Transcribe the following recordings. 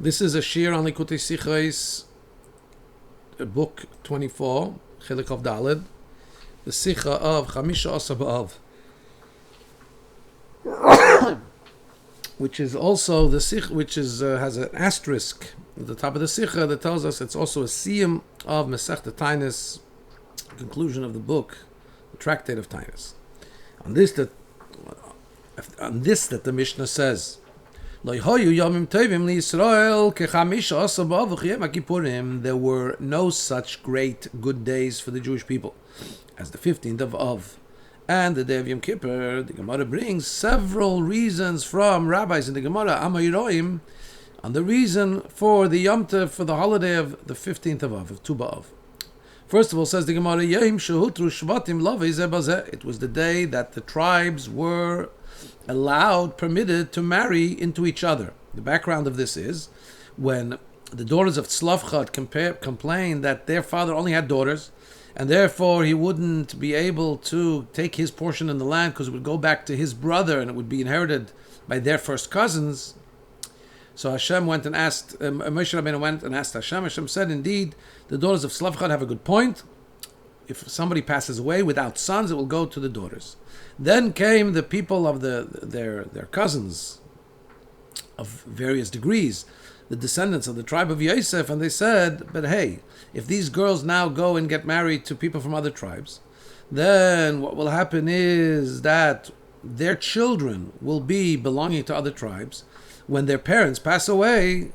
This is a shir on Likutei Sichos, book 24, Chelek of Daled, the Sicha of Chamisha Asa B'Av, which is also the Sikh, which is has an asterisk at the top of the Sicha that tells us it's also a siyum of Masechta Tainis, conclusion of the book, the tractate of Tainis. On this that the Mishnah says, there were no such great good days for the Jewish people as the 15th of Av and the day of Yom Kippur. The Gemara brings several reasons from rabbis in the Gemara, Amayiroim, on the reason for the Yom Tov, for the holiday of the 15th of Av, of Tu B'Av. First of all, says the Gemara, it was the day that the tribes were allowed, permitted to marry into each other. The background of this is when the daughters of Tzlavchad complained that their father only had daughters, and therefore he wouldn't be able to take his portion in the land because it would go back to his brother and it would be inherited by their first cousins. So Hashem went and asked, Moshe Rabbeinu went and asked Hashem. Hashem said, indeed, the daughters of Tzlavchad have a good point. If somebody passes away without sons, it will go to the daughters. Then came the people of their cousins of various degrees, the descendants of the tribe of Yosef, and they said, but hey, if these girls now go and get married to people from other tribes, then what will happen is that their children will be belonging to other tribes. When their parents pass away,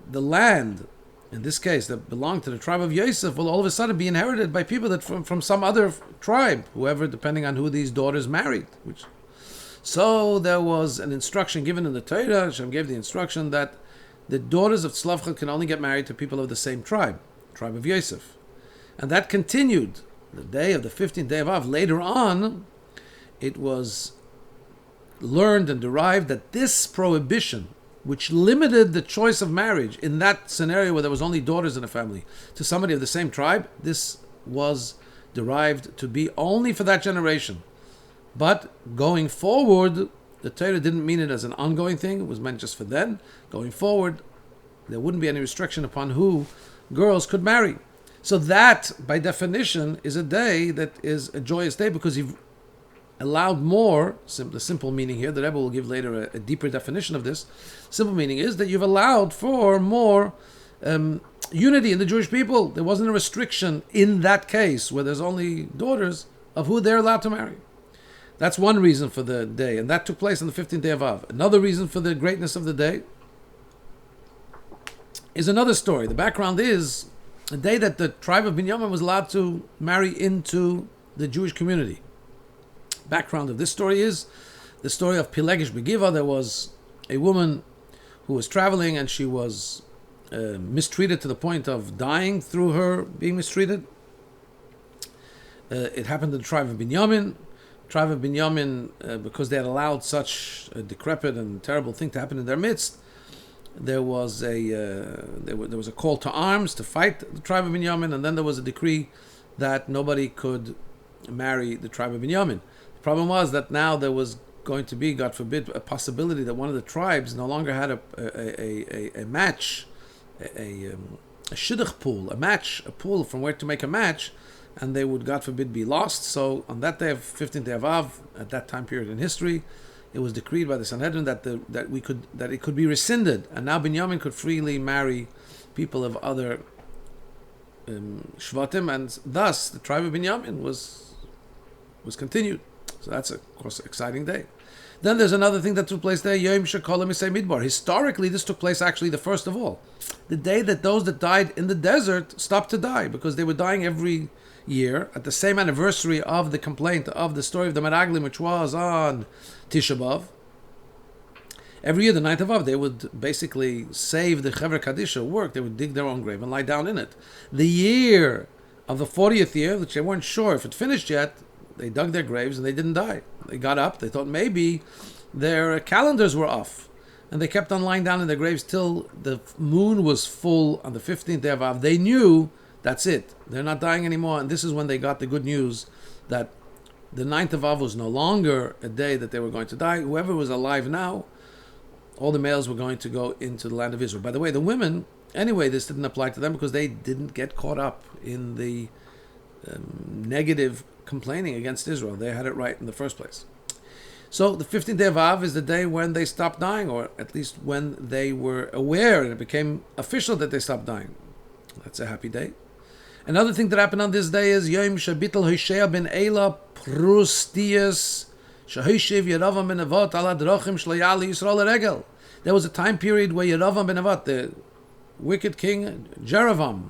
the land, in this case, that belonged to the tribe of Yosef, will all of a sudden be inherited by people that from some other tribe, whoever, depending on who these daughters married. So there was an instruction given in the Torah. Hashem gave the instruction that the daughters of Tzlavchad can only get married to people of the same tribe of Yosef. And that continued. The day of the 15th day of Av, later on, it was learned and derived that this prohibition, which limited the choice of marriage in that scenario where there was only daughters in a family to somebody of the same tribe, this was derived to be only for that generation. But going forward, the Torah didn't mean it as an ongoing thing. It was meant just for then. Going forward, there wouldn't be any restriction upon who girls could marry. So that, by definition, is a day that is a joyous day because you've allowed more. The simple meaning here, the Rebbe will give later a deeper definition of this. Simple meaning is that you've allowed for more unity in the Jewish people. There wasn't a restriction in that case where there's only daughters of who they're allowed to marry. That's one reason for the day, and that took place on the 15th day of Av. Another reason for the greatness of the day is another story. The background is a day that the tribe of Binyamin was allowed to marry into the Jewish community. Background of this story is the story of Pilegish Begiva. There was a woman who was traveling and she was mistreated to the point of dying through her being mistreated. It happened to the tribe of Binyamin. Tribe of Binyamin, because they had allowed such a decrepit and terrible thing to happen in their midst, there was a call to arms to fight the tribe of Binyamin, and then there was a decree that nobody could marry the tribe of Binyamin. The problem was that now there was going to be, God forbid, a possibility that one of the tribes no longer had a match, a shidduch pool, a pool from where to make a match, and they would, God forbid, be lost. So on that day of 15th day of Av, at that time period in history, it was decreed by the Sanhedrin that it could be rescinded, and now Binyamin could freely marry people of other shvatim, and thus the tribe of Binyamin was continued. So that's, of course, an exciting day. Then there's another thing that took place there, Yom Shekola Misei Midbar. Historically, this took place actually the first of all. The day that those that died in the desert stopped to die, because they were dying every year at the same anniversary of the complaint of the story of the Meraglim, which was on Tisha B'Av. Every year, the 9th of Av, they would basically save the Chevra Kadisha work. They would dig their own grave and lie down in it. The year of the 40th year, which they weren't sure if it finished yet, they dug their graves and they didn't die. They got up, they thought maybe their calendars were off, and they kept on lying down in their graves till the moon was full on the 15th day of Av. They knew that's it. They're not dying anymore, and this is when they got the good news that the 9th of Av was no longer a day that they were going to die. Whoever was alive now all the males were going to go into the land of Israel. By the way, the women, anyway, this didn't apply to them because they didn't get caught up in the negative complaining against Israel. They had it right in the first place. So the 15th day of Av is the day when they stopped dying, or at least when they were aware and it became official that they stopped dying. That's a happy day. Another thing that happened on this day is Yom Shabitel Hoshea ben Ela Prustius Shahoshev Yeravam ben Avot ala Drachim Shlayali Yisrael Regel. There was a time period where Yeravam ben Avot, the wicked king Yeravam,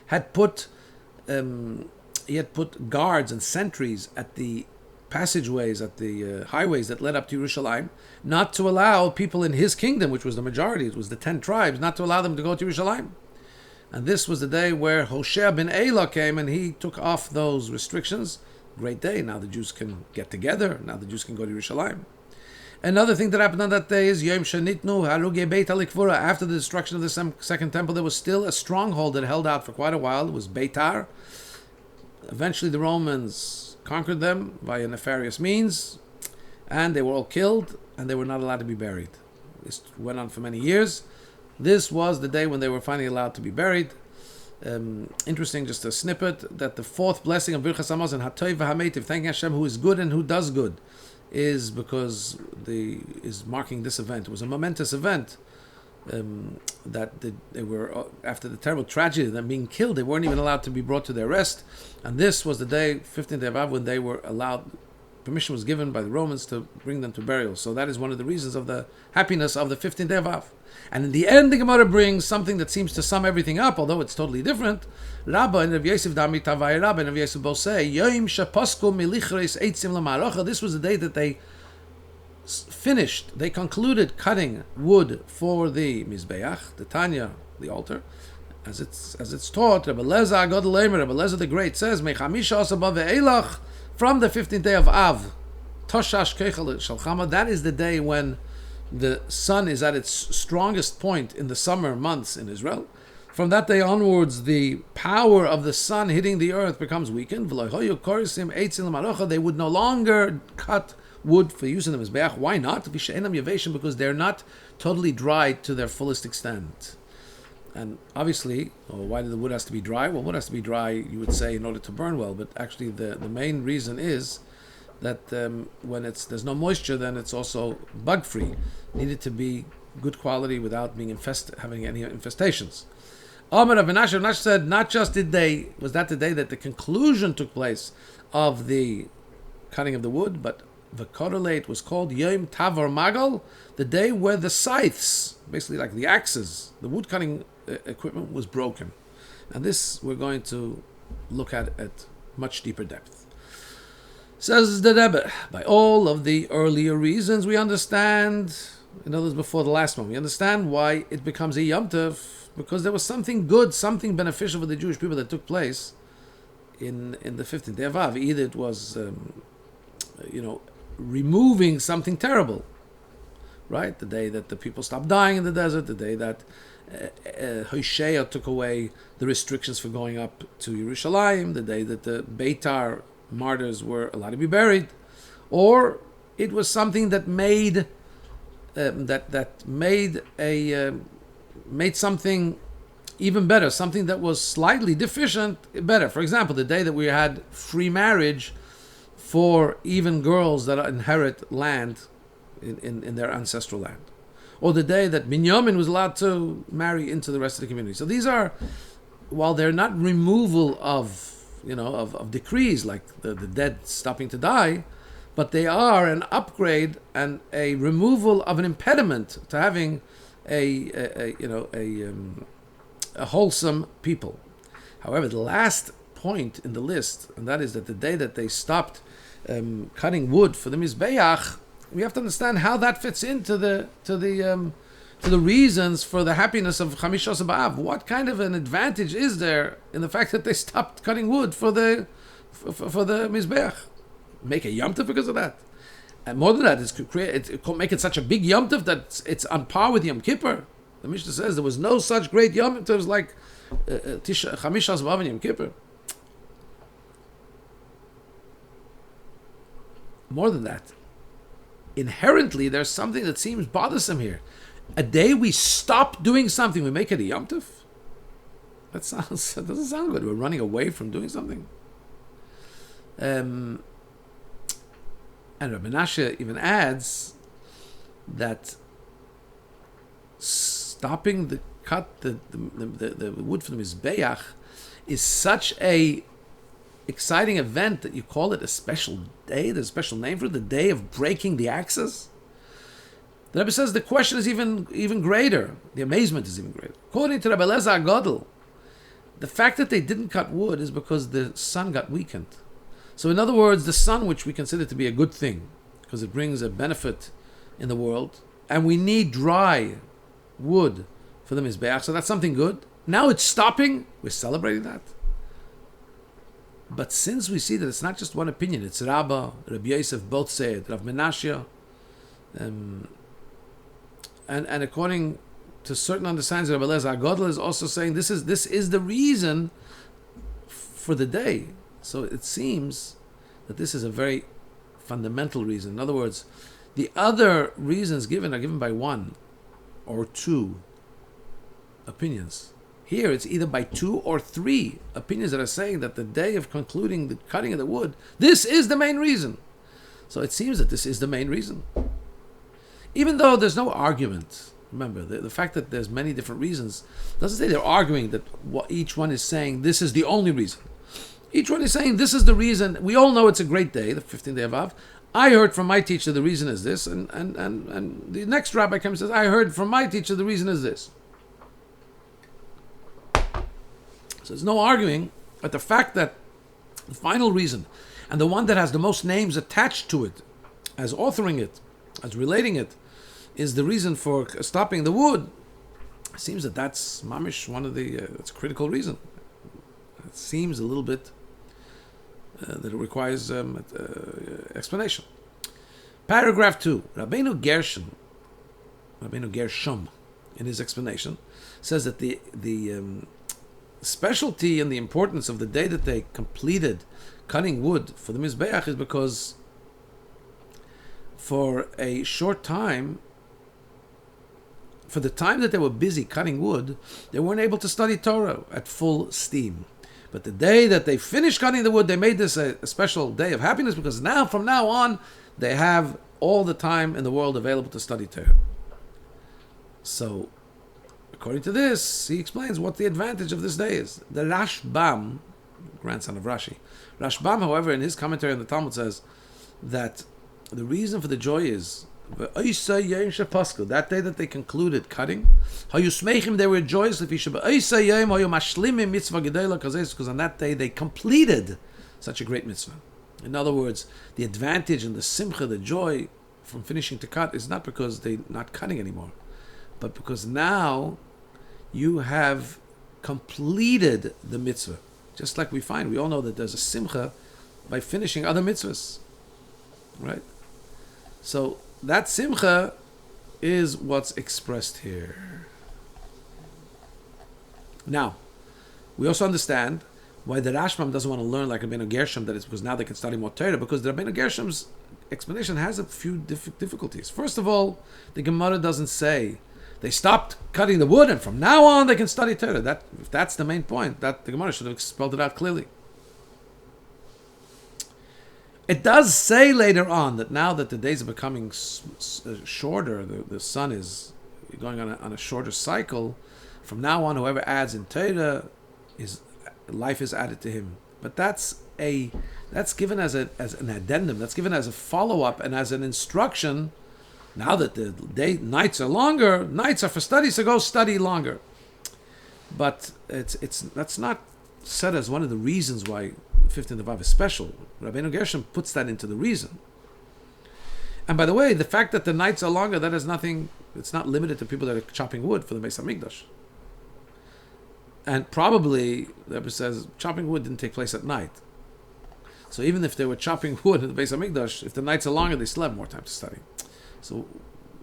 had put guards and sentries at the passageways, at the highways that led up to Yerushalayim, not to allow people in his kingdom, which was the majority, it was the 10 tribes, not to allow them to go to Yerushalayim. And this was the day where Hoshea ben Ela came and he took off those restrictions. Great day. Now the Jews can get together. Now the Jews can go to Yerushalayim. Another thing that happened on that day is Yom Shenitnu Haruge Beit HaLikvura. After the destruction of the second temple, there was still a stronghold that held out for quite a while. It was Beitar. Eventually the Romans conquered them via nefarious means, and they were all killed, and they were not allowed to be buried. This went on for many years. This was the day when they were finally allowed to be buried. Interesting, just a snippet, that the fourth blessing of Birchas Hamazon, Hatoiv v'Hameitiv, thanking Hashem who is good and who does good, is because is marking this event. It was a momentous event that they were, after the terrible tragedy of them being killed, they weren't even allowed to be brought to their rest. And this was the day, 15th day of Av, when they were allowed, permission was given by the Romans to bring them to burial. So that is one of the reasons of the happiness of the 15th day of Av. And in the end, the Gemara brings something that seems to sum everything up, although it's totally different. Rabbi and Rabbi Yosef Dami Tavai Rabbi and Rabbi Yosef both say, Yom Shaposku Milichres Eitzim Lamarocha. This was the day that they finished, they concluded cutting wood for the Mizbeach, the Tanya, the altar, as it's taught. Rabbi Leza Agod Leimer, Rabbi Leza the Great says, Mechamisha Asaba Ve'elach, from the 15th day of Av, Toshash Keichel Shalchama. That is the day when the sun is at its strongest point in the summer months in Israel. From that day onwards, the power of the sun hitting the earth becomes weakened. They would no longer cut wood for use in the Mizbeach. Why not? Because they're not totally dried to their fullest extent. And obviously, why do the wood has to be dry? Well, wood has to be dry, you would say, in order to burn well. But actually, the main reason is that when there's no moisture, then it's also bug-free. Needed to be good quality without being having any infestations. Amar Rav Menashe said, not just was that the day that the conclusion took place of the cutting of the wood, but the correlate was called Yom Tavar Magal, the day where the scythes, basically like the axes, the wood cutting equipment was broken. And this we're going to look at much deeper depth. Says the Rebbe, by all of the earlier reasons we understand, in other words, before the last one, we understand why it becomes a Yom Tov, because there was something good, something beneficial for the Jewish people that took place in the 15th day of Av. Either it was, removing something terrible, right? The day that the people stopped dying in the desert, the day that Hoshea took away the restrictions for going up to Yerushalayim, the day that the Beitar martyrs were allowed to be buried, or it was something that made made something even better, something that was slightly deficient better. For example, the day that we had free marriage for even girls that inherit land in their ancestral land, or the day that Binyamin was allowed to marry into the rest of the community. So these are, while they're not removal of decrees like the dead stopping to die, but they are an upgrade and a removal of an impediment to having a wholesome people. However, the last point in the list, and that is that the day that they stopped cutting wood for the Mizbeach, we have to understand how that fits into the reasons for the happiness of Chamishas B'Av. What kind of an advantage is there in the fact that they stopped cutting wood for the Mizbeach? Make a Yom Tov because of that. And more than that, it could make it such a big Yom Tov that it's on par with Yom Kippur. The Mishnah says there was no such great Yom Tovs like Chamishas B'Av and Yom Kippur. More than that, inherently there's something that seems bothersome here. A day we stop doing something, we make it a Yom Tov? That doesn't sound good. We're running away from doing something. And Rabbi Menashe even adds that stopping the wood from the Mizbeach is such a exciting event that you call it a special day. There's a special name for it, the day of breaking the axes. The Rebbe says the question is even greater. The amazement is even greater. According to Rabbi Elazar Gadol, the fact that they didn't cut wood is because the sun got weakened. So in other words, the sun, which we consider to be a good thing, because it brings a benefit in the world, and we need dry wood for the Mizbeach, so that's something good. Now it's stopping, we're celebrating that. But since we see that it's not just one opinion, it's Rabbi Yosef both say it, Rav Menashe, and according to certain understandings, Rabbi Elazar Gadol is also saying this is the reason for the day. So it seems that this is a very fundamental reason. In other words, the other reasons given are given by one or two opinions. Here it's either by 2 or 3 opinions that are saying that the day of concluding the cutting of the wood, this is the main reason. So it seems that this is the main reason. Even though there's no argument, remember, the fact that there's many different reasons doesn't say they're arguing that each one is saying this is the only reason. Each one is saying this is the reason. We all know it's a great day, the 15th day of Av. I heard from my teacher the reason is this, and the next rabbi comes and says, I heard from my teacher the reason is this. So there's no arguing, but the fact that the final reason, and the one that has the most names attached to it, as authoring it, as relating it, is the reason for stopping the wood, it seems that that's mamish, one of the, it's a critical reason. It seems a little bit that it requires explanation. Paragraph 2, Rabbeinu Gershom, in his explanation, says that the specialty and the importance of the day that they completed cutting wood for the Mizbeach is because for a short time, for the time that they were busy cutting wood, they weren't able to study Torah at full steam. But the day that they finished cutting the wood, they made this a special day of happiness because now, from now on, they have all the time in the world available to study Torah. So, according to this, he explains what the advantage of this day is. The Rashbam, grandson of Rashi, Rashbam, however, in his commentary on the Talmud says that the reason for the joy is that day that they concluded cutting, they were joyous because on that day they completed such a great mitzvah. In other words, the advantage and the simcha, the joy from finishing to cut is not because they're not cutting anymore, but because now you have completed the mitzvah. Just like we all know that there's a simcha by finishing other mitzvahs, right? So that simcha is what's expressed here. Now, we also understand why the Rashbam doesn't want to learn like Rabbeinu Gershom, that it's because now they can study more Torah, because the Rabbeinu Gershom's explanation has a few difficulties. First of all, the Gemara doesn't say they stopped cutting the wood and from now on they can study Torah. If that's the main point, that the Gemara should have spelled it out clearly. It does say later on that now that the days are becoming shorter, the sun is going on a shorter cycle, from now on whoever adds in Torah, life is added to him. But that's given as an addendum, that's given as a follow-up and as an instruction. Now that the nights are longer, nights are for study, so go study longer. But that's not said as one of the reasons why 15th of Av is special. Rabbeinu Gershom puts that into the reason. And by the way, the fact that the nights are longer, that has nothing, it's not limited to people that are chopping wood for the Beis HaMikdash. And probably, the Rebbe says, chopping wood didn't take place at night. So even if they were chopping wood in the Beis HaMikdash, if the nights are longer, they still have more time to study. So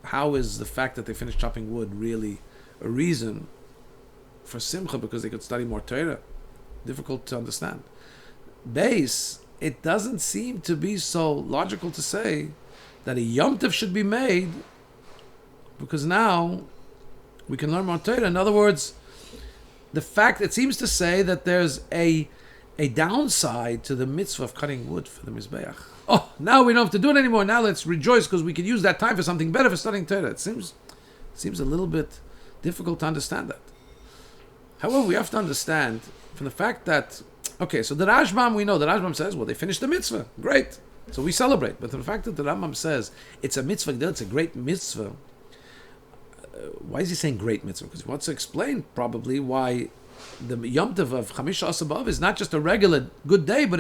how is the fact that they finished chopping wood really a reason for simcha because they could study more Torah? Difficult to understand. Base, it doesn't seem to be so logical to say that a Yom Tov should be made, because now we can learn more Torah. In other words, the fact, it seems to say that there's a downside to the mitzvah of cutting wood for the Mizbeach. Oh, now we don't have to do it anymore. Now let's rejoice because we can use that time for something better, for studying Torah. It seems a little bit difficult to understand that. However, we have to understand from the fact that, okay, so the Rashbam, we know, the Rashbam says, well, they finished the mitzvah. Great. So we celebrate. But the fact that the Rambam says it's a mitzvah, it's a great mitzvah, why is he saying great mitzvah? Because he wants to explain probably why the Yom Tov of Chamisha Asabav is not just a regular good day, but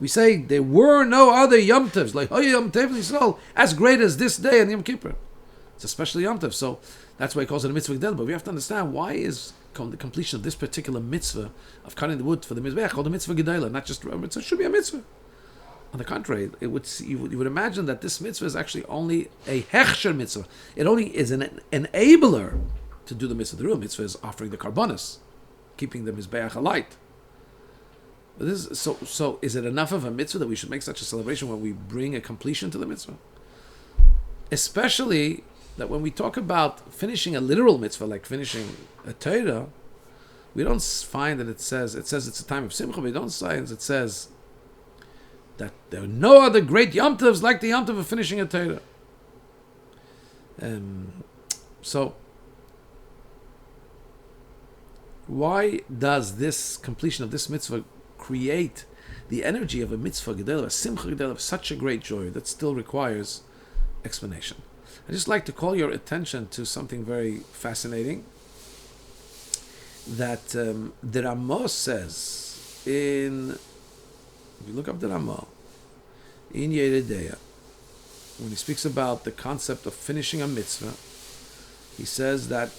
we say there were no other Yom Tovs, like Yom Tov Yisrael, as great as this day in Yom Kippur. It's a special Yom Tov. So that's why he calls it a mitzvah gdel. But we have to understand, why is the completion of this particular mitzvah of cutting the wood for the Mizbeach called a mitzvah gedela, not just a mitzvah. It should be a mitzvah. On the contrary, you would imagine that this mitzvah is actually only a hechsher mitzvah. It only is an enabler to do the mitzvah. The real mitzvah is offering the karbonos, keeping the Mizbeach alight. But so is it enough of a mitzvah that we should make such a celebration when we bring a completion to the mitzvah? Especially that when we talk about finishing a literal mitzvah, like finishing a Torah, we don't find that it says it's a time of simcha. We don't find it says that there are no other great Yom Tovs like the Yom Tov of finishing a Torah. So why does this completion of this mitzvah create the energy of a mitzvah gedela, a simcha gedela, of such a great joy that still requires explanation? I'd just like to call your attention to something very fascinating that the Ramah says if you look up the Ramah in Yeridea, when he speaks about the concept of finishing a mitzvah, he says that,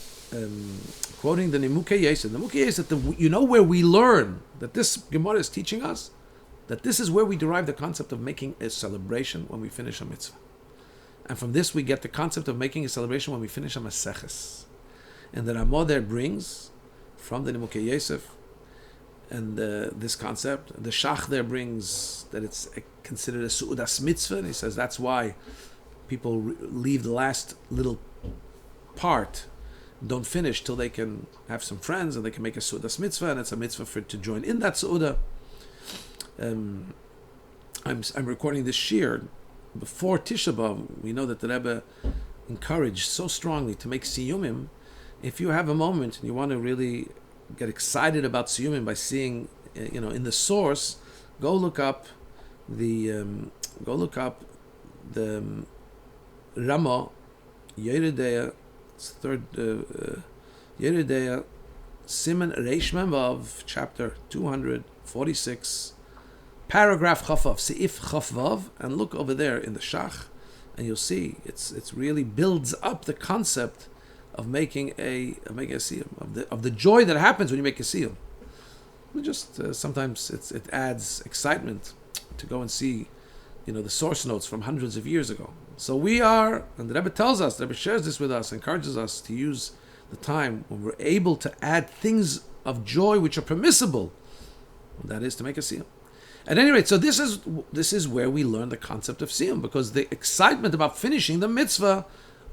quoting the Nimukei Yosef, that where we learn that this Gemara is teaching us that this is where we derive the concept of making a celebration when we finish a mitzvah. And from this we get the concept of making a celebration when we finish a Maseches. And the Ramah there brings from the Nimukei Yosef, and this concept, the Shach there brings that it's considered a Su'udas Mitzvah, and he says that's why people leave the last little part, don't finish till they can have some friends and they can make a Su'udas Mitzvah, and it's a mitzvah to join in that Su'udah. I'm recording this shir before Tisha B'Av. We know that the Rebbe encouraged so strongly to make siyumim. If you have a moment and you want to really get excited about siyumim by seeing, in the source, go look up the Ramah Yeridea, third Yeridea, Siman Reish Mem Vav, chapter 246. Paragraph Chafvav, Seif Chafvav, and look over there in the Shach, and you'll see it's really builds up the concept of making a siyum, of the joy that happens when you make a siyum. Just sometimes it adds excitement to go and see, the source notes from hundreds of years ago. So we are, and the Rebbe tells us, the Rebbe shares this with us, encourages us to use the time when we're able to add things of joy which are permissible. That is to make a siyum. At any rate, so this is where we learn the concept of siyum, because the excitement about finishing the mitzvah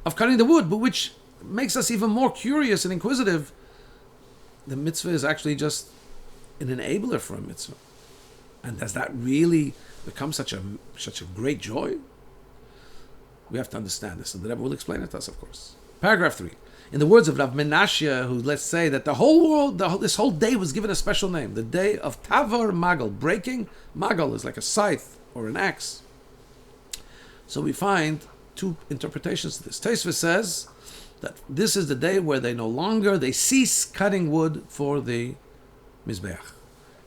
of cutting the wood, but which makes us even more curious and inquisitive, the mitzvah is actually just an enabler for a mitzvah. And does that really become such a great joy? We have to understand this, and the Rebbe will explain it to us, of course. Paragraph 3. In the words of Rav Menashe, who let's say that the whole world, this whole day was given a special name, the day of Tavar Magal, breaking. Magal is like a scythe or an axe. So we find two interpretations of this. Tosfos says that this is the day where they cease cutting wood for the Mizbeach.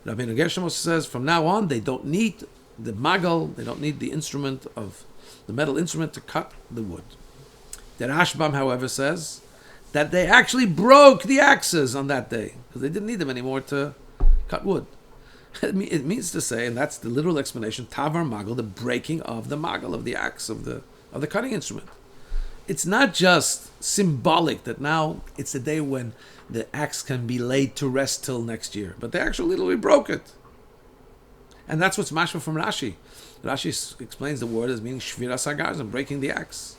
Rabbi Gershom says from now on they don't need the Magal, they don't need the instrument of the metal instrument to cut the wood. The Rashbam, however, says that they actually broke the axes on that day because they didn't need them anymore to cut wood. It means to say, and that's the literal explanation, Tavar Magal, the breaking of the Magal, of the axe, of the cutting instrument. It's not just symbolic that now it's the day when the axe can be laid to rest till next year, but they actually literally broke it. And that's what's mashma from Rashi. Rashi explains the word as meaning shviras hagars, and breaking the axe.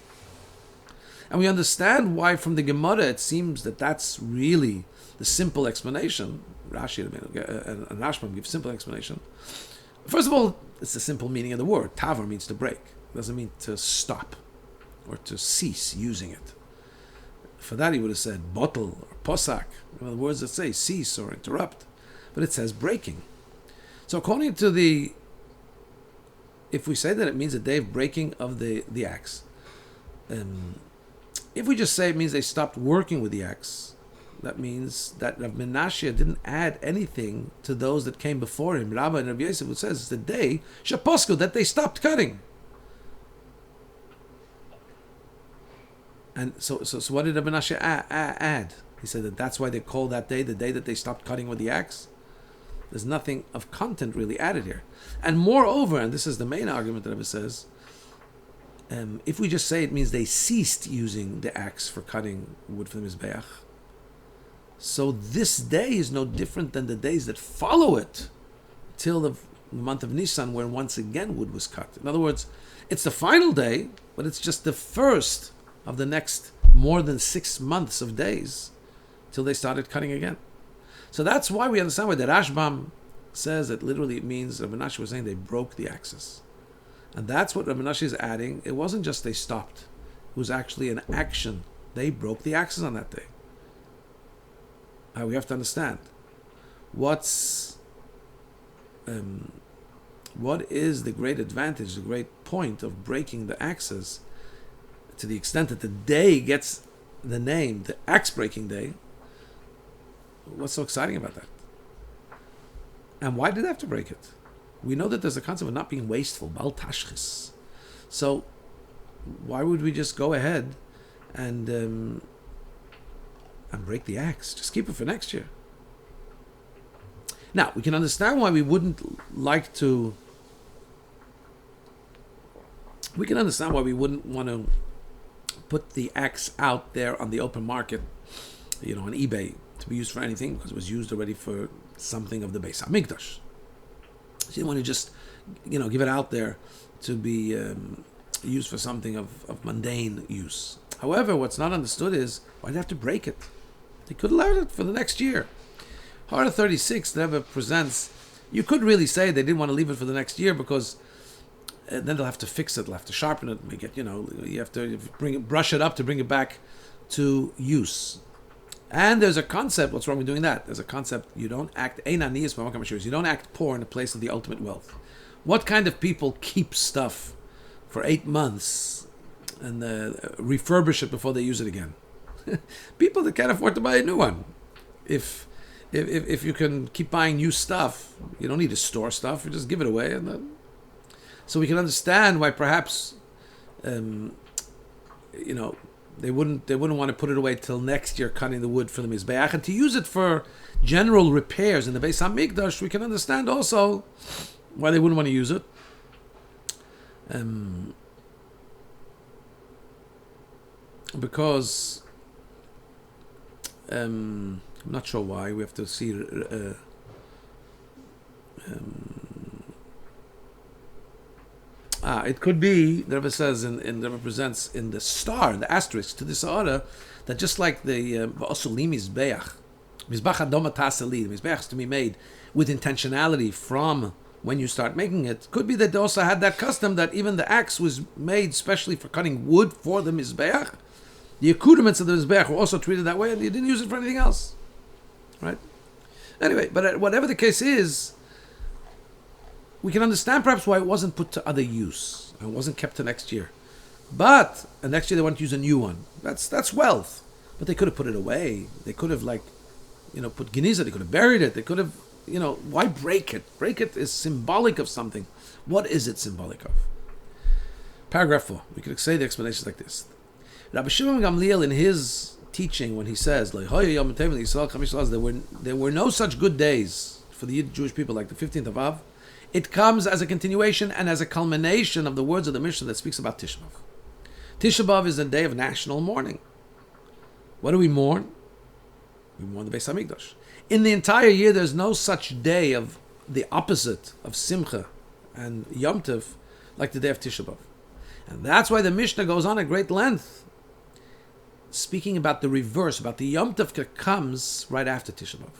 And we understand why from the Gemara it seems that that's really the simple explanation. Rashi and Rashbam give simple explanation. First of all, it's the simple meaning of the word. Tavar means to break. It doesn't mean to stop or to cease using it. For that he would have said bottle or posak, the words that say cease or interrupt. But it says breaking. So according to if we say that it means a day of breaking of the axe, if we just say it means they stopped working with the axe, that means that Rav Menashe didn't add anything to those that came before him. Rabbi and Rabbi Yosef, it says it's the day shaposku, that they stopped cutting. And so what did Rav Menashe add? He said that that's why they call that day the day that they stopped cutting with the axe. There's nothing of content really added here. And moreover, and this is the main argument that Rabbi says, if we just say it means they ceased using the axe for cutting wood for the Mizbeach, so this day is no different than the days that follow it till the month of Nisan, where once again wood was cut. In other words, it's the final day, but it's just the first of the next more than 6 months of days till they started cutting again. So that's why we understand why the Rashbam says that literally it means Rabbi Menashe was saying they broke the axes. And that's what Rabbi Menashe is adding. It wasn't just they stopped. It was actually an action. They broke the axes on that day. We have to understand what is the great advantage, the great point of breaking the axes, to the extent that the day gets the name, the axe breaking day. What's so exciting about that? And why did they have to break it? We know that there's a concept of not being wasteful, bal tashchis. So why would we just go ahead and break the axe? Just keep it for next year. Now, we can understand why we wouldn't like to. We can understand why we wouldn't want to put the axe out there on the open market, on eBay, to be used for anything, because it was used already for something of the Beis Hamikdash. So you don't want to just, give it out there to be used for something of mundane use. However, what's not understood is why do they have to break it? They could allow it for the next year. Hara 36 never presents. You could really say they didn't want to leave it for the next year because then they'll have to fix it, they'll have to sharpen it, make it. You have to brush it up to bring it back to use. And there's a concept. What's wrong with doing that? There's a concept. You don't act. You don't act poor in the place of the ultimate wealth. What kind of people keep stuff for 8 months and refurbish it before they use it again? People that can't afford to buy a new one. If you can keep buying new stuff, you don't need to store stuff. You just give it away, and then. So we can understand why perhaps, they wouldn't want to put it away till next year, cutting the wood for the Mizbeach, and to use it for general repairs in the Beis Hamikdash. We can understand also why they wouldn't want to use it. Because I'm not sure why. We have to see. It could be, the Rebbe says, the Rebbe presents in the star, the asterisk to this order, that just like the V'osulim Mizbeach Adoma Tasali, the Mizbeach is to be made with intentionality from when you start making it. Could be that they also had that custom that even the axe was made specially for cutting wood for the Mizbeach. The accoutrements of the Mizbeach were also treated that way, and you didn't use it for anything else. Right? Anyway, but whatever the case is, we can understand perhaps why it wasn't put to other use and it wasn't kept to next year. But next year they want to use a new one. That's wealth. But they could have put it away. They could have put geniza. They could have buried it. They could have, why break it? Break it is symbolic of something. What is it symbolic of? Paragraph 4. We could say the explanation like this. Rabbi Shimon Gamliel, in his teaching, when he says, there were no such good days for the Jewish people like the 15th of Av, it comes as a continuation and as a culmination of the words of the Mishnah that speaks about Tisha B'Av. Tisha B'Av is a day of national mourning. What do we mourn? We mourn the Beis Hamikdash. In the entire year, there's no such day of the opposite of Simcha and Yom Tov like the day of Tisha B'Av. And that's why the Mishnah goes on at great length, speaking about the reverse, about the Yom Tov that comes right after Tisha B'Av.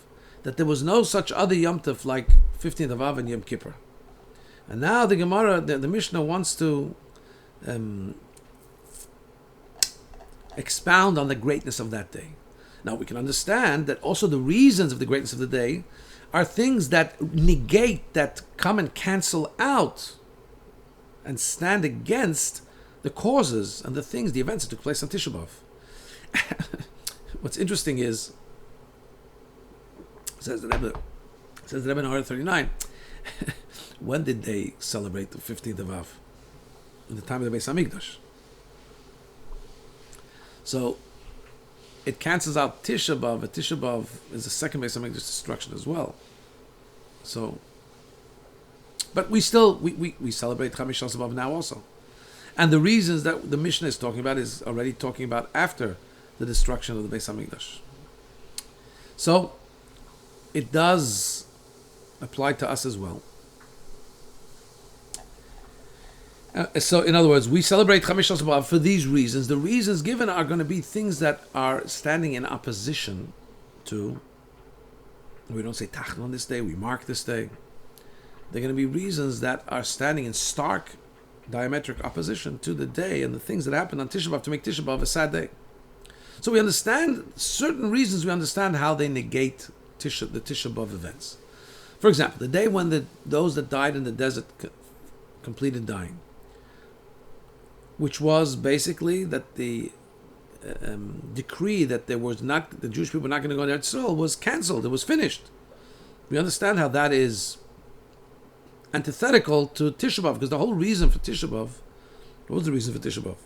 That there was no such other Yom Tov like 15th of Av and Yom Kippur. And now the Gemara, the Mishnah wants to expound on the greatness of that day. Now we can understand that also the reasons of the greatness of the day are things that negate, that come and cancel out and stand against the causes and the things, the events that took place on Tisha B'Av. What's interesting is, says the Rebbe in Order 39, when did they celebrate the 15th of Av? In the time of the Beis Hamikdash. So it cancels out Tisha B'Av, but Tisha B'Av is the second Beis Hamikdash destruction as well. So, but we still we celebrate Chamishas B'Av now also, and the reasons that the Mishnah is talking about is already talking about after the destruction of the Beis Hamikdash. So it does apply to us as well. So in other words, we celebrate Chamishas B'Av for these reasons. The reasons given are going to be things that are standing in opposition to. We don't say Tachn on this day, we mark this day. They're going to be reasons that are standing in stark, diametric opposition to the day and the things that happen on Tisha B'Av to make Tisha B'Av a sad day. So we understand certain reasons, we understand how they negate the Tisha B'Av events. For example, the day when those that died in the desert completed dying, which was basically that the decree that the Jewish people were not going to go to Eretz Yisrael was cancelled. It was finished. We understand how that is antithetical to Tisha B'Av, because the whole reason for Tisha B'Av, what was the reason for Tisha B'Av?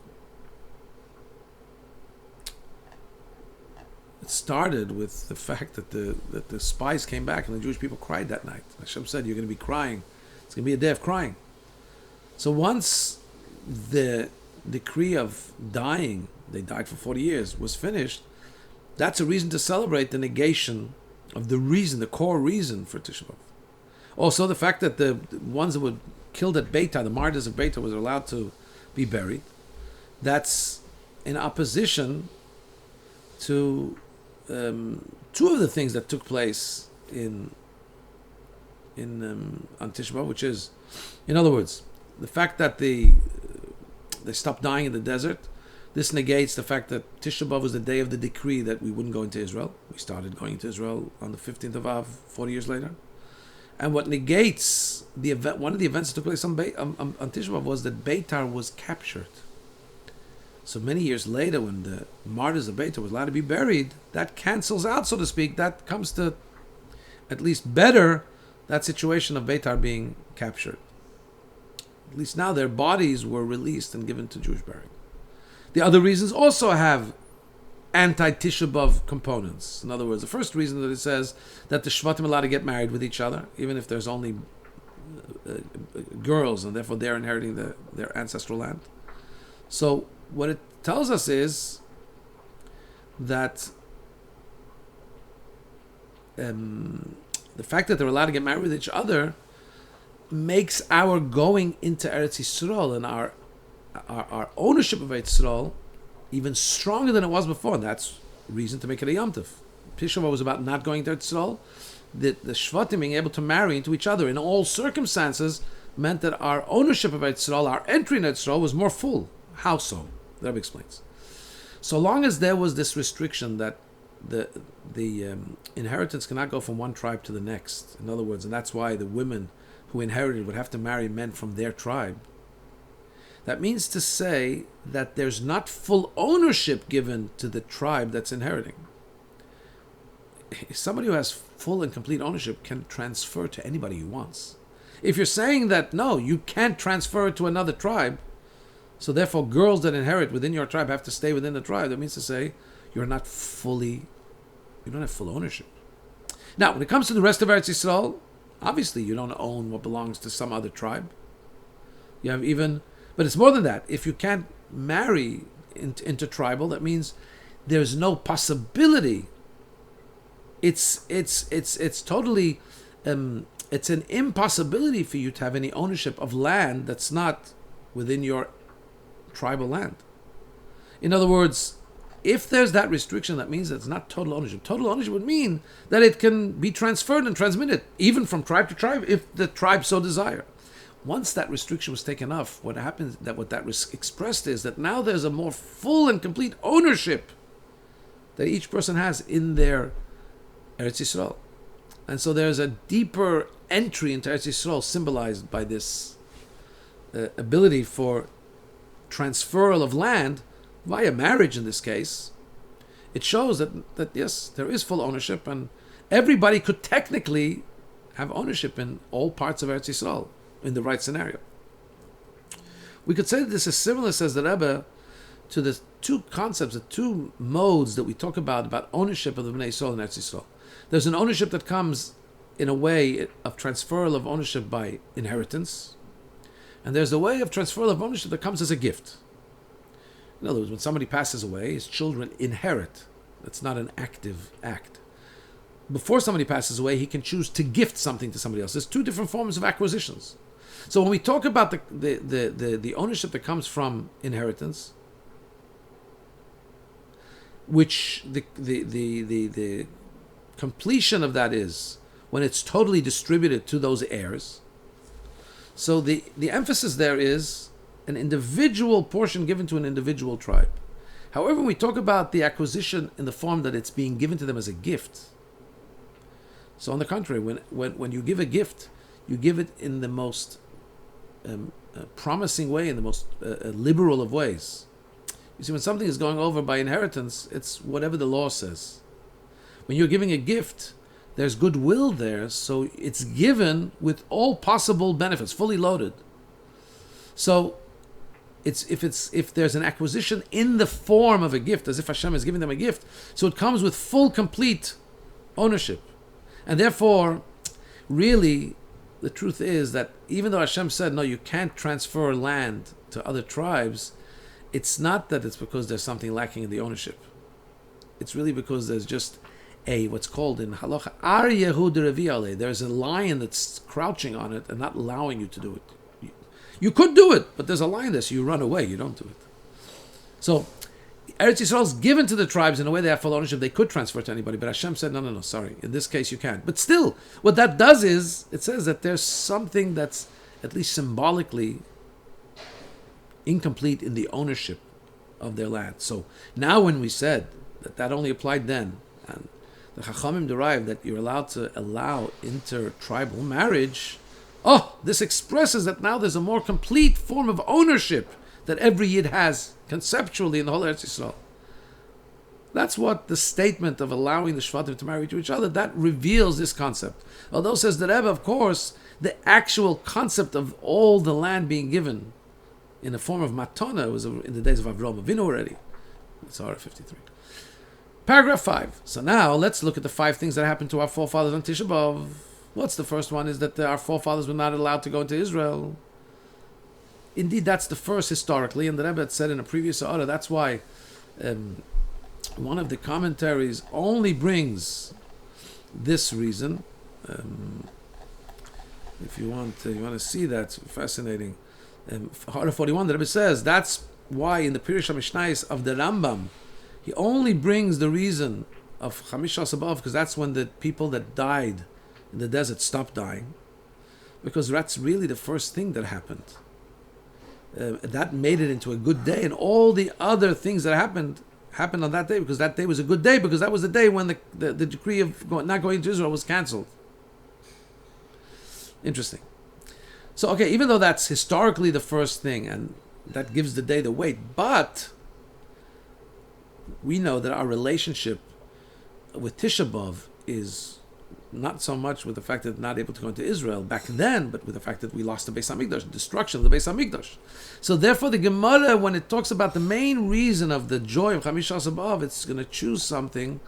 It started with the fact that the spies came back and the Jewish people cried that night. Hashem said, "You're going to be crying. It's going to be a day of crying." So once the decree of dying, they died for 40 years, was finished, that's a reason to celebrate the negation of the core reason for Tisha B'Av. Also, the fact that the ones that were killed at Beitar, the martyrs of Beitar, was allowed to be buried, that's in opposition to two of the things that took place on Tisha B'Av, which is, in other words, the fact that they stopped dying in the desert. This negates the fact that Tisha B'Av was the day of the decree that we wouldn't go into Israel. We started going into Israel on the 15th of Av, 40 years later. And what negates the event, one of the events that took place on Tisha B'Av was that Beitar was captured. So many years later, when the martyrs of Beitar was allowed to be buried, that cancels out, so to speak. That comes to at least better that situation of Beitar being captured. At least now their bodies were released and given to Jewish burial. The other reasons also have anti-Tisha B'Av components. In other words, the first reason that it says that the Shvatim are allowed to get married with each other, even if there's only girls, and therefore they're inheriting their ancestral land. So what it tells us is that the fact that they're allowed to get married with each other makes our going into Eretz Yisrael and our ownership of Eretz Yisrael even stronger than it was before. And that's reason to make it a Yom Tov. Tisha B'Av was about not going to Eretz Yisrael. The Shvatim being able to marry into each other in all circumstances meant that our ownership of Eretz Yisrael, our entry in Eretz Yisrael, was more full. How so? The Rabbi explains. So long as there was this restriction that the inheritance cannot go from one tribe to the next. In other words, and that's why the women who inherited would have to marry men from their tribe. That means to say that there's not full ownership given to the tribe that's inheriting. Somebody who has full and complete ownership can transfer to anybody he wants. If you're saying that, no, you can't transfer it to another tribe, so therefore girls that inherit within your tribe have to stay within the tribe, that means to say you don't have full ownership. Now, when it comes to the rest of Eretz Yisrael, obviously you don't own what belongs to some other tribe. You have but it's more than that. If you can't marry intertribal, that means there's no possibility. It's totally, it's an impossibility for you to have any ownership of land that's not within your tribal land. In other words, if there's that restriction, that means that it's not total ownership. Total ownership would mean that it can be transferred and transmitted, even from tribe to tribe, if the tribe so desire. Once that restriction was taken off, what happens, that what that expressed is that now there's a more full and complete ownership that each person has in their Eretz Yisrael. And so there's a deeper entry into Eretz Yisrael symbolized by this ability for transferal of land via marriage in this case. It shows that yes, there is full ownership, and everybody could technically have ownership in all parts of Eretz Yisrael in the right scenario. We could say that this is similar, says the Rebbe, to the two concepts, the two modes that we talk about ownership of the Bnei Yisrael and Eretz Yisrael. There's an ownership that comes in a way of transferal of ownership by inheritance, and there's a way of transferal of ownership that comes as a gift. In other words, when somebody passes away, his children inherit. That's not an active act. Before somebody passes away, he can choose to gift something to somebody else. There's two different forms of acquisitions. So when we talk about the ownership that comes from inheritance, which the completion of that is when it's totally distributed to those heirs. So the emphasis there is an individual portion given to an individual tribe. However, when we talk about the acquisition in the form that it's being given to them as a gift, so on the contrary, when you give a gift, you give it in the most promising way, in the most liberal of ways. You see, when something is going over by inheritance, it's whatever the law says. When you're giving a gift, there's goodwill there, so it's given with all possible benefits, fully loaded. So if there's an acquisition in the form of a gift, as if Hashem is giving them a gift, so it comes with full, complete ownership. And therefore, really, the truth is that even though Hashem said, no, you can't transfer land to other tribes, it's not that it's because there's something lacking in the ownership. It's really because there's just what's called in halacha, ar yehud revi ale. There's a lion that's crouching on it and not allowing you to do it. You could do it, but there's a lion there, so you run away, you don't do it. So, Eretz Yisrael is given to the tribes in a way they have full ownership. They could transfer to anybody, but Hashem said, no, sorry. In this case, you can't. But still, what that does is, it says that there's something that's, at least symbolically, incomplete in the ownership of their land. So, now when we said that only applied then, and the Chachamim derived that you're allowed to allow inter-tribal marriage, this expresses that now there's a more complete form of ownership that every Yid has conceptually in the whole Eretz Yisrael. That's what the statement of allowing the Shvatim to marry to each other, that reveals this concept. Although, says the Rebbe, of course, the actual concept of all the land being given in the form of matana was in the days of Avraham Avinu already. It's Surah 53. Paragraph 5. So now let's look at the 5 things that happened to our forefathers on Tisha B'Av. What's the first one? Is that our forefathers were not allowed to go into Israel. Indeed, that's the first historically, and the Rebbe had said in a previous order, that's why one of the commentaries only brings this reason. If you want to see that, it's fascinating. Order 41, the Rebbe says, that's why in the Pirush HaMishnayos of the Rambam, he only brings the reason of Chamisha Sabav, because that's when the people that died in the desert stopped dying, because that's really the first thing that happened. That made it into a good day, and all the other things that happened on that day, because that day was a good day, because that was the day when the decree of not going to Israel was cancelled. Interesting. So, okay, even though that's historically the first thing, and that gives the day the weight, but we know that our relationship with Tisha B'Av is not so much with the fact that we're not able to go into Israel back then, but with the fact that we lost the Beis HaMikdash, the destruction of the Beis HaMikdash. So therefore the Gemara, when it talks about the main reason of the joy of Chamisha B'Av, it's going to choose something.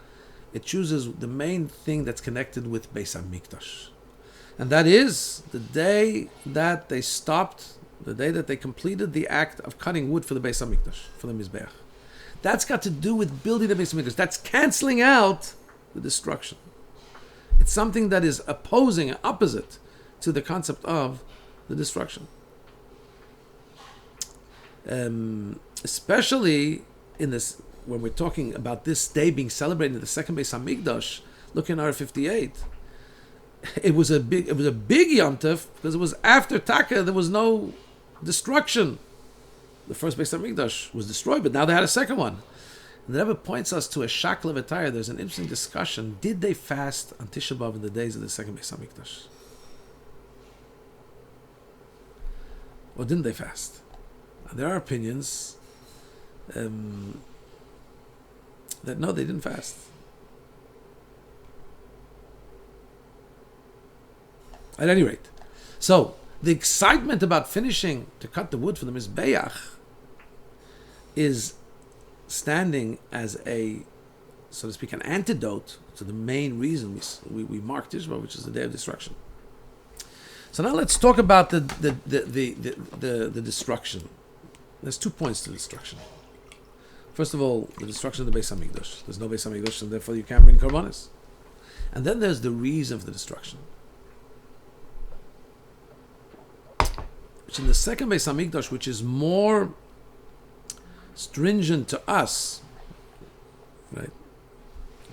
It chooses the main thing that's connected with Beis HaMikdash. And that is the day that they stopped, the day that they completed the act of cutting wood for the Beis HaMikdash, for the Mizbeach. That's got to do with building the Beis HaMikdash. That's canceling out the destruction. It's something that is opposing, opposite to the concept of the destruction. Especially in this, when we're talking about this day being celebrated in the second Beis Hamikdash. Look in R58. It was a big Yom Tov because it was after Taka. There was no destruction. The first Beis Hamikdash was destroyed, but now they had a second one. And the Rebbe points us to a Shakla V'Tayr. There's an interesting discussion. Did they fast on Tisha B'Av in the days of the second Beis Hamikdash? Or didn't they fast? And there are opinions that no, they didn't fast. At any rate, so the excitement about finishing to cut the wood for the Mizbeach is standing as a, so to speak, an antidote to the main reason we mark Tisha B'Av, which is the day of destruction. So now let's talk about the destruction. There's 2 points to destruction. First of all, the destruction of the Beis Hamikdash. There's no Beis Hamikdash, and therefore you can't bring korbanos. And then there's the reason for the destruction, which in the second Beis Hamikdash, which is more stringent to us, right?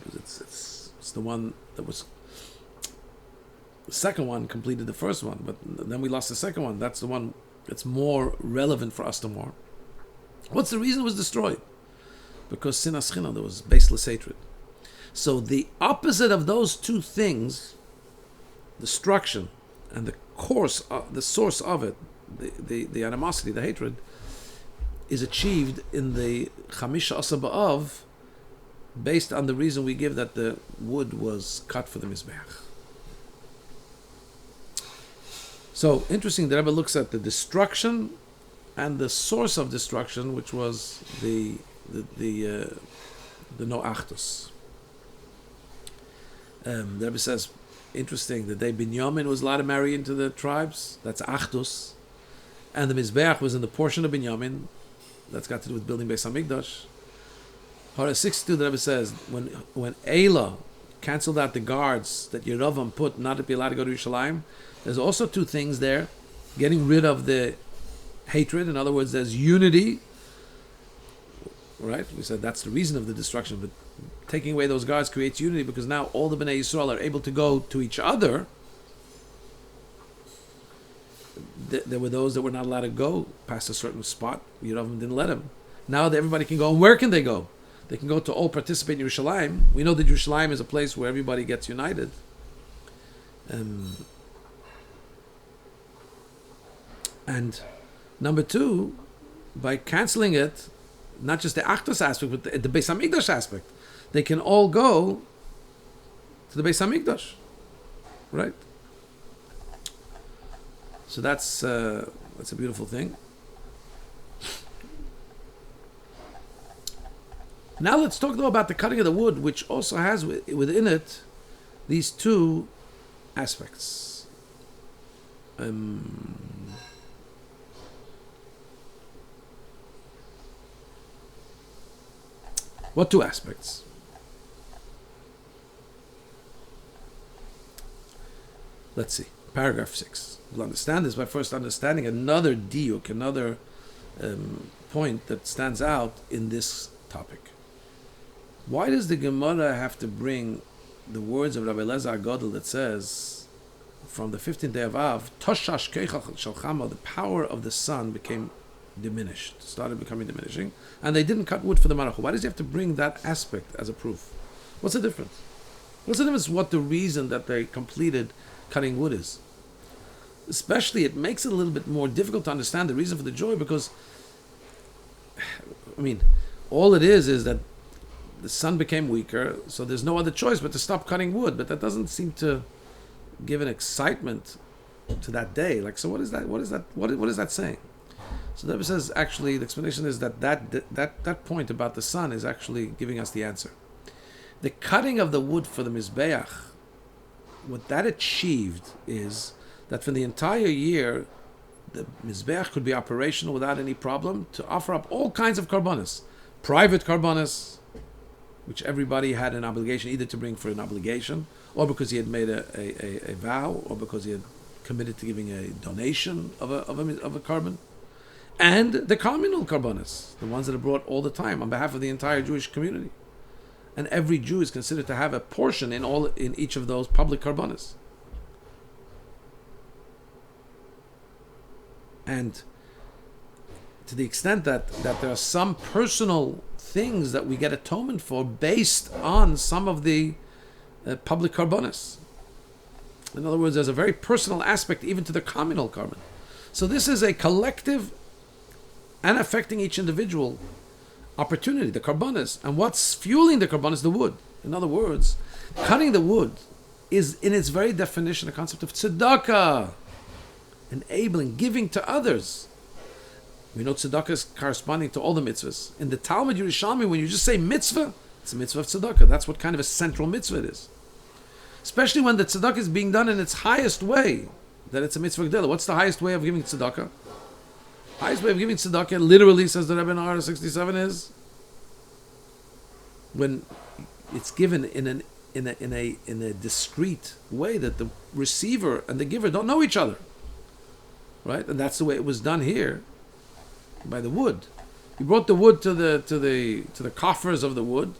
Because it's the one that was, the second one completed the first one, but then we lost the second one. That's the one that's more relevant for us to more. What's the reason it was destroyed? Because sinas chinam, there was baseless hatred. So the opposite of those two things, destruction and the source of it, the animosity, the hatred, is achieved in the Chamisha Asa B'Av, based on the reason we give that the wood was cut for the Mizbeach. So interesting, the Rebbe looks at the destruction and the source of destruction, which was the no achtos. The Rebbe says, interesting, the day Binyamin was allowed to marry into the tribes, that's achtos, and the Mizbeach was in the portion of Binyamin, that's got to do with building Beis Hamikdash. Hara 62, the Rebbe says, when Eila canceled out the guards that Yeravam put not to be allowed to go to Yerushalayim, there's also two things there. Getting rid of the hatred, in other words, there's unity. Right? We said that's the reason of the destruction, but taking away those guards creates unity because now all the Bnei Yisrael are able to go to each other. There were those that were not allowed to go past a certain spot. Yeravam didn't let them. Now that everybody can go, and where can they go? They can go to all participate in Yerushalayim. We know that Yerushalayim is a place where everybody gets united. And number two, by canceling it, not just the Achtos aspect, but the Beis Hamikdash aspect, they can all go to the Beis Hamikdash, right? So that's a beautiful thing. Now let's talk though about the cutting of the wood, which also has within it these two aspects. What two aspects? Let's see. Paragraph 6. We'll understand this by first understanding another diuk, another point that stands out in this topic. Why does the Gemara have to bring the words of Rabbi Elazar Godel that says, from the 15th day of Av, Toshash Keichach Shalchama, the power of the sun became diminished, started becoming diminishing, and they didn't cut wood for the Marach. Why does he have to bring that aspect as a proof? What's the difference? What's the difference what the reason that they completed cutting wood is? Especially, it makes it a little bit more difficult to understand the reason for the joy, because, I mean, all it is that the sun became weaker, so there's no other choice but to stop cutting wood, but that doesn't seem to give an excitement to that day. Like, so what is that? What is that saying? So the Rebbe says, actually, the explanation is that point about the sun is actually giving us the answer. The cutting of the wood for the Mizbeach, what that achieved is that for the entire year, the Mizbeach could be operational without any problem to offer up all kinds of karbanos. Private karbanos, which everybody had an obligation either to bring for an obligation, or because he had made a vow, or because he had committed to giving a donation of a carbon. and the communal karbanis, the ones that are brought all the time on behalf of the entire Jewish community. And every Jew is considered to have a portion in each of those public karbanis. And to the extent that there are some personal things that we get atonement for based on some of the public karbanis. In other words, there's a very personal aspect even to the communal carbon. So this is a collective and affecting each individual opportunity, the karbanis. And what's fueling the karbanis? The wood. In other words, cutting the wood is in its very definition the concept of tzedakah, enabling, giving to others. We know tzedakah is corresponding to all the mitzvahs. In the Talmud Yerushalmi, when you just say mitzvah, it's a mitzvah of tzedakah. That's what kind of a central mitzvah it is. Especially when the tzedakah is being done in its highest way, that it's a mitzvah gdela. What's the highest way of giving tzedakah? Highest way of giving tzedakah, literally, says the Rebbe in Ara 67, is when it's given in a discreet way that the receiver and the giver don't know each other, right? And that's the way it was done here by the wood. He brought the wood to the coffers of the wood.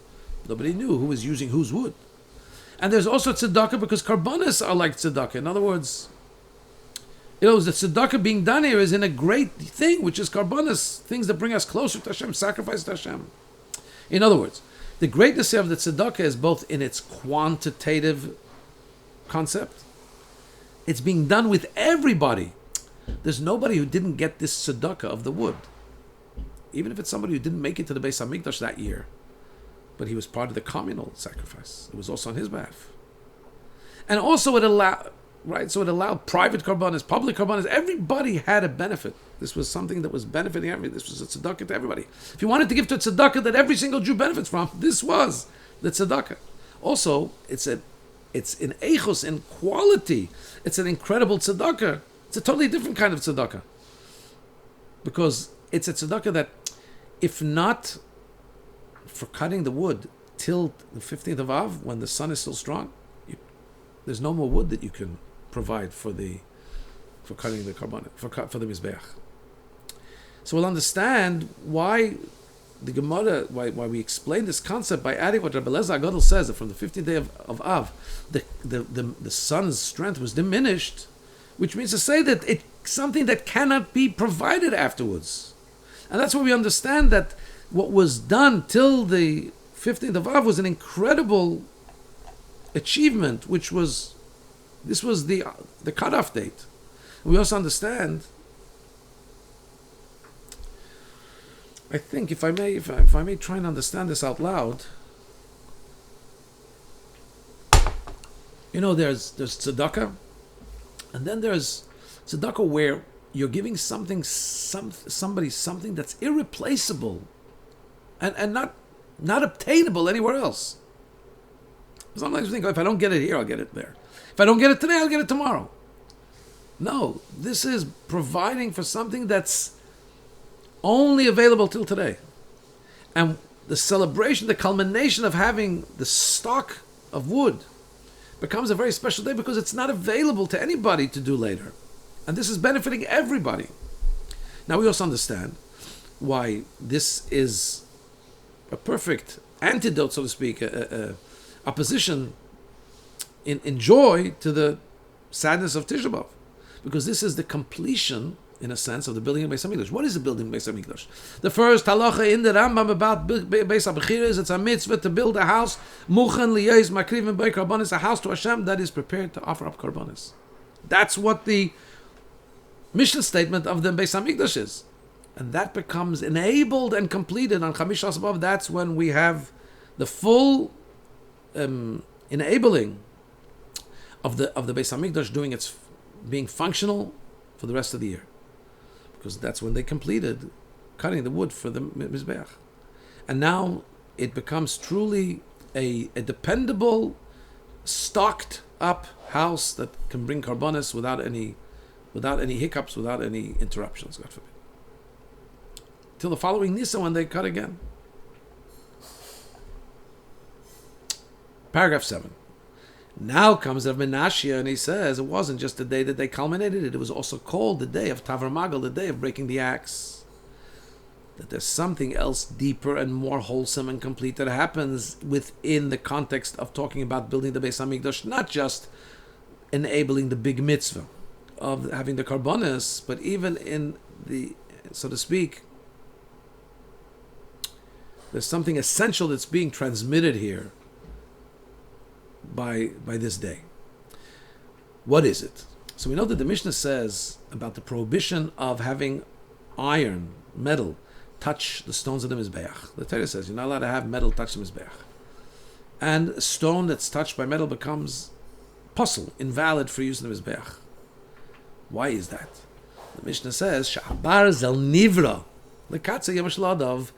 Nobody knew who was using whose wood. And there's also tzedakah because karbanis are like tzedakah. In other words, the tzedakah being done here is in a great thing, which is karbanis, things that bring us closer to Hashem, sacrifice to Hashem. In other words, the greatness of the tzedakah is both in its quantitative concept. It's being done with everybody. There's nobody who didn't get this tzedakah of the wood. Even if it's somebody who didn't make it to the Beis HaMikdash that year, but he was part of the communal sacrifice. It was also on his behalf. And also it allowed, right? So it allowed private karbanis, public karbanis. Everybody had a benefit. This was something that was benefiting everybody. This was a tzedakah to everybody. If you wanted to give to a tzedakah that every single Jew benefits from, this was the tzedakah. Also, it's in eichos, in quality. It's an incredible tzedakah. It's a totally different kind of tzedakah. Because it's a tzedakah that, if not for cutting the wood till the 15th of Av, when the sun is still strong, there's no more wood that you can provide for cutting the carbon, for the mizbeach. So we'll understand why the Gemara, why we explain this concept by adding what Rabbi Eliezer HaGadol says, that from the 15th day of Av, the sun's strength was diminished, which means to say that it's something that cannot be provided afterwards. And that's why we understand that what was done till the 15th of Av was an incredible achievement, this was the cutoff date. We also understand, I think, if I may try and understand this out loud, there's tzedakah, and then there's tzedakah where you're giving somebody something that's irreplaceable and not obtainable anywhere else. Sometimes we think, if I don't get it here, I'll get it there. If I don't get it today, I'll get it tomorrow. No, this is providing for something that's only available till today. And the celebration, the culmination of having the stock of wood becomes a very special day because it's not available to anybody to do later. And this is benefiting everybody. Now we also understand why this is a perfect antidote, so to speak, opposition in joy to the sadness of Tisha B'Av. Because this is the completion, in a sense, of the building of Beis HaMikdash. What is the building of Beis HaMikdash? The first halacha in the Rambam about Beis HaBechira is it's a mitzvah to build a house, muchen liyez makrivim bei karbanis, a house to Hashem that is prepared to offer up karbanis. That's what the mission statement of the Beis HaMikdash is. And that becomes enabled and completed on Chamish B'Av. That's when we have the full enabling of the Beis HaMikdash being functional for the rest of the year, because that's when they completed cutting the wood for the mizbeach, and now it becomes truly a dependable, stocked up house that can bring karbanis without any hiccups, without any interruptions, God forbid, till the following Nisan when they cut again. Paragraph 7. Now comes Rav Menashe, and he says it wasn't just the day that they culminated it, it was also called the day of Tavar Magal, the day of breaking the axe. that there's something else deeper and more wholesome and complete that happens within the context of talking about building the Beis Hamikdash, not just enabling the big mitzvah of having the karbonis, but even in the, so to speak, there's something essential that's being transmitted here by this day. What is it? So we know that the Mishnah says about the prohibition of having iron, metal, touch the stones of the Mizbeach. The Torah says you're not allowed to have metal touch the Mizbeach. And a stone that's touched by metal becomes puzzle, invalid for use in the Mizbeach. Why is that? The Mishnah says, Sha'abar zel nivra, lekatze yemashladov,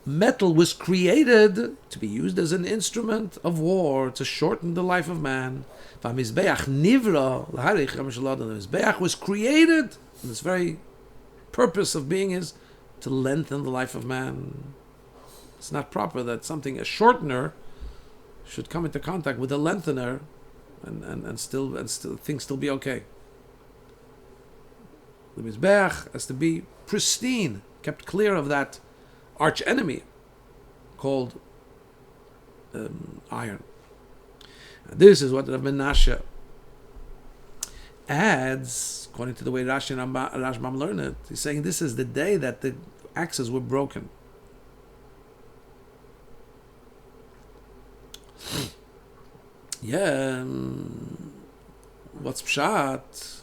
metal was created to be used as an instrument of war to shorten the life of man. The Mizbeach was created, and its very purpose of being is to lengthen the life of man. It's not proper that something, a shortener, should come into contact with a lengthener and still things still be okay. The Mizbeach has to be pristine, kept clear of that arch enemy called iron. And this is what Rav Menashe adds, according to the way Rashi and Rashbam learn it. He's saying this is the day that the axes were broken. Yeah, what's pshat?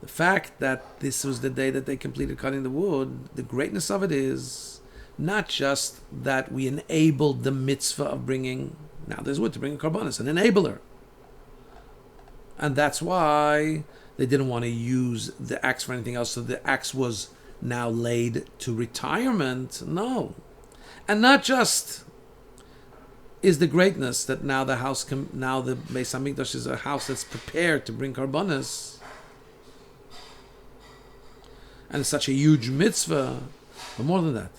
The fact that this was the day that they completed cutting the wood, the greatness of it is not just that we enabled the mitzvah of bringing, now there's wood to bring a karbonis, an enabler. And that's why they didn't want to use the axe for anything else, so the axe was now laid to retirement. No. And not just is the greatness that now the house now the Beis Hamikdash is a house that's prepared to bring karbonis, and it's such a huge mitzvah, but more than that,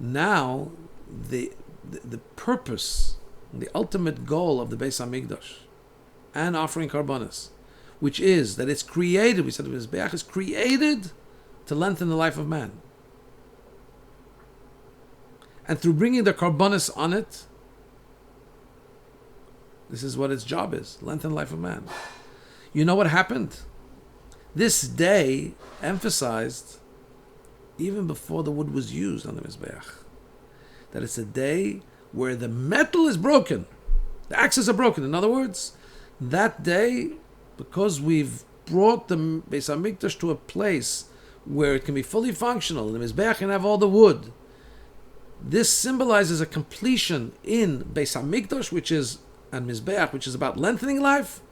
now the purpose, the ultimate goal of the Beis Hamikdash and offering karbonis, which is that it's created, we said the Mizbeach is created to lengthen the life of man. And through bringing the karbonis on it, this is what its job is, lengthen the life of man. You know what happened? This day emphasized, even before the wood was used on the Mizbeach, that it's a day where the metal is broken, the axes are broken. In other words, that day, because we've brought the Beis Hamikdash to a place where it can be fully functional, and the Mizbeach can have all the wood, this symbolizes a completion in Beis Hamikdash, which is, and Mizbeach, which is about lengthening life.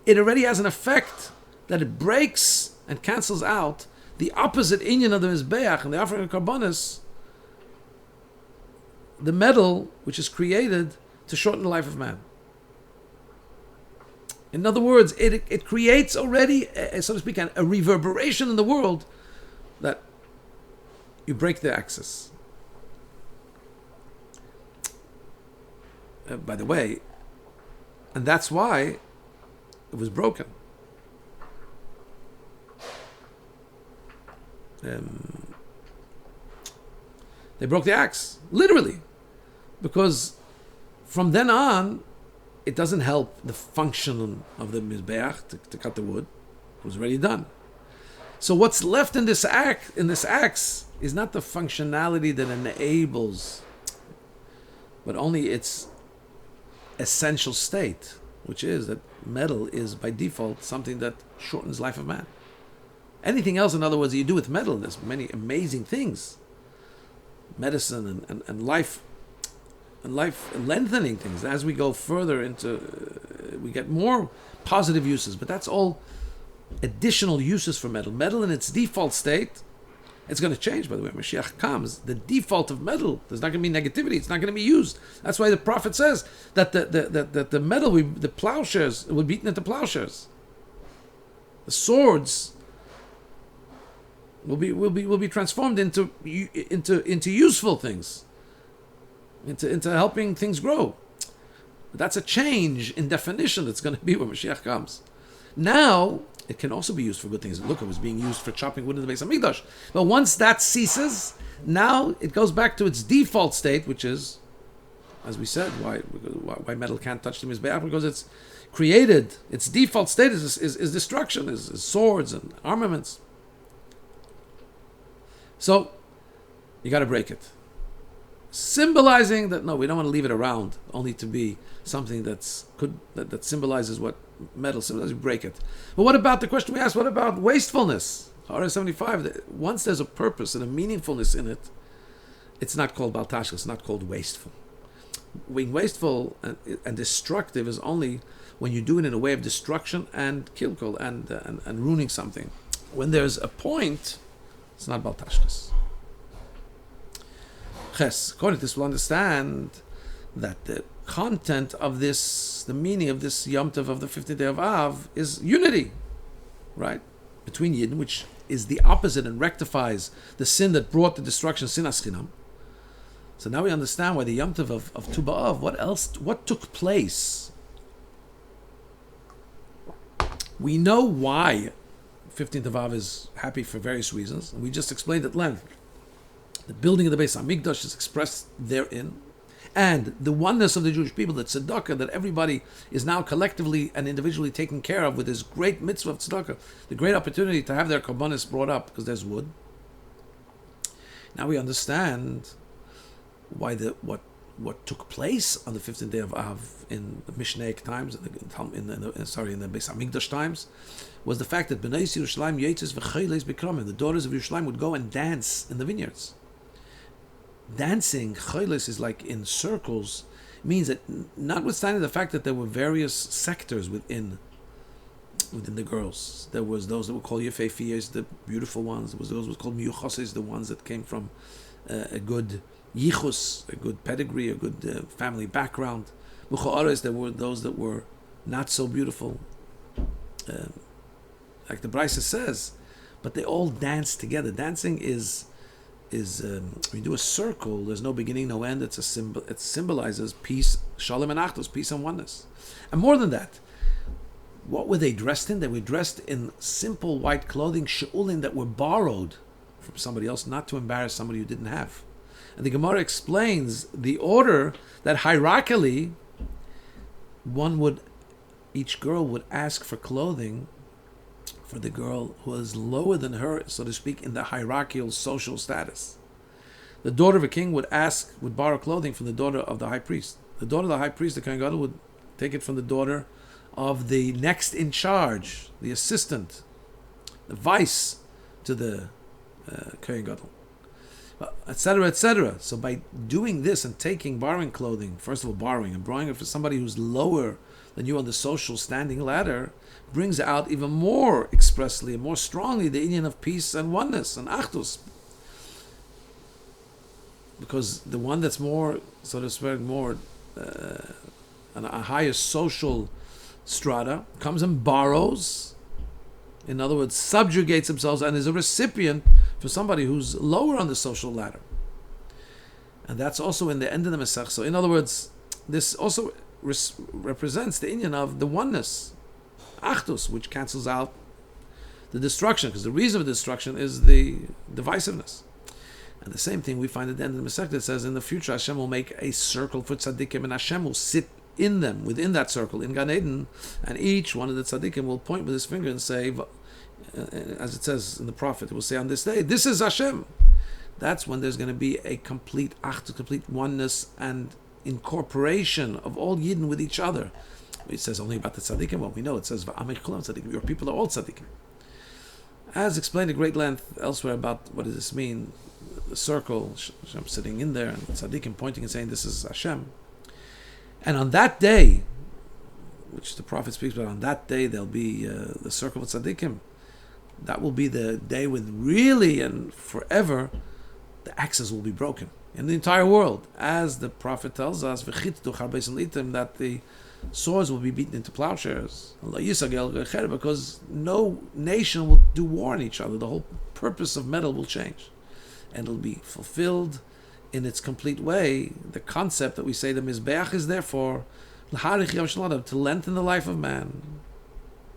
It already has an effect that it breaks and cancels out the opposite inyan of the Mizbeach and the offering of karbonis, the metal which is created to shorten the life of man. In other words, it creates already, so to speak, a reverberation in the world that you break the axis. By the way, and that's why it was broken. They broke the axe, literally, because from then on, it doesn't help the function of the Mizbeach to cut the wood. It was already done. So what's left in this axe is not the functionality that enables, but only its essential state, which is that metal is by default something that shortens life of man. Anything else, in other words, you do with metal, there's many amazing things, medicine and life lengthening things. As we go further into, we get more positive uses, but that's all additional uses for metal. Metal in its default state, it's going to change, by the way. Mashiach comes, the default of metal, there's not going to be negativity, it's not going to be used. That's why the prophet says that the metal, the plowshares, will be beaten into plowshares. The swords will be transformed into useful things, into helping things grow. But that's a change in definition that's going to be when Mashiach comes. Now, it can also be used for good things. Look, it was being used for chopping wood in the Beis Hamikdash. But once that ceases, now it goes back to its default state, which is, as we said, why metal can't touch the Mizbeach, because it's created, its default state is destruction, is swords and armaments. So, you got to break it. Symbolizing that, no, we don't want to leave it around only to be something that symbolizes what metal symbolizes. We break it. But what about the question we asked? What about wastefulness? RS75. Once there's a purpose and a meaningfulness in it, it's not called baltashka. It's not called wasteful. Being wasteful and destructive is only when you do it in a way of destruction and kilkul and ruining something. When there's a point, it's not baltashkas. Ches. According to this, we'll understand that the content of this, the meaning of this Yom Tov of the 15th day of Av, is unity, right? Between Yidden, which is the opposite and rectifies the sin that brought the destruction, sin aschinam. So now we understand why the Yom Tov of Tu B'Av, what took place. We know why 15th of Av is happy for various reasons, and we just explained at length. The building of the Beis Hamikdash is expressed therein, and the oneness of the Jewish people, the tzedakah, that everybody is now collectively and individually taken care of with this great mitzvah of tzedakah, the great opportunity to have their korbanos brought up because there's wood. Now we understand why what took place on the 15th day of Av in the Mishnaic times, in the Beis Hamikdash times, was the fact that Bnei Yerushalayim Yitzis v'Chayles B'Kramim, the daughters of Yerushalayim would go and dance in the vineyards. Dancing, Chayles, is like in circles, means that notwithstanding the fact that there were various sectors within the girls, there was those that were called Yefeifiyas, the beautiful ones, there was those that were called Miyuchases, the ones that came from a good yichus, a good pedigree, a good family background. Mucha'ares, there were those that were not so beautiful, like the Brisa says, but they all dance together. Dancing is when you do a circle, there's no beginning, no end. It's a symbol. It symbolizes peace, shalom and achdus, peace and oneness. And more than that, what were they dressed in? They were dressed in simple white clothing, she'ulim, that were borrowed from somebody else, not to embarrass somebody who didn't have. And the Gemara explains the order that hierarchically, each girl would ask for clothing for the girl who is lower than her, so to speak, in the hierarchical social status. The daughter of a king would borrow clothing from the daughter of the high priest. The daughter of the high priest, the Kohen Gadol, would take it from the daughter of the next in charge, the assistant, the vice to the Kohen Gadol, etc., etc. So by doing this and borrowing clothing, first of all borrowing it for somebody who's lower than you on the social standing ladder, brings out even more expressly and more strongly the union of peace and oneness and achdus. Because the one that's more, so to speak, more on a higher social strata comes and borrows, in other words, subjugates themselves and is a recipient for somebody who's lower on the social ladder. And that's also in the end of the Masech. So in other words, this also represents the union of the oneness, achdus, which cancels out the destruction, because the reason of destruction is the divisiveness. And the same thing we find at the end of the Masech that says in the future Hashem will make a circle for tzaddikim, and Hashem will sit in them, within that circle, in Gan Eden, and each one of the tzaddikim will point with his finger and say, as it says in the prophet, it will say on this day, this is Hashem. That's when there's going to be a complete achdus, complete oneness and incorporation of all Yidden with each other. It says only about the tzaddikim. Well, we know it says v'amei kulam tzaddikim. Your people are all tzaddikim. As explained at great length elsewhere about what does this mean, the circle, Hashem sitting in there, and tzaddikim pointing and saying, this is Hashem. And on that day, which the prophet speaks about, on that day there'll be the circle of tzaddikim. That will be the day when really and forever the axes will be broken in the entire world. As the prophet tells us, that the swords will be beaten into plowshares, because no nation will do war on each other. The whole purpose of metal will change, and it'll be fulfilled in its complete way. The concept that we say the Mizbeach is therefore to lengthen the life of man.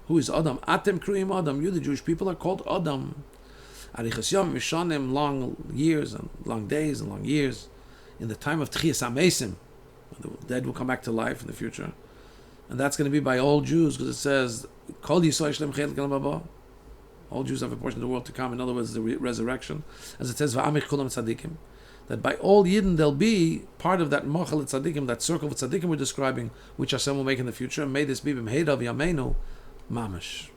Who is Adam? Atem Kriyim Adam. You, the Jewish people, are called Adam. Arichas Yom Mishanim, long years and long days and long years. In the time of Tchias HaMesim, the dead will come back to life in the future. And that's going to be by all Jews, because it says, Kol Yisrael Shlem Chelik Elam Haba. All Jews have a portion of the world to come. In other words, the resurrection. As it says, Va'amich Kulam Tzadikim. That by all Yidden there'll be part of that Mochel Tzadikim, that circle of Tzadikim we're describing, which Hashem will make in the future. May this be B'mheirav Yameinu Mamash.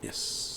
Yes.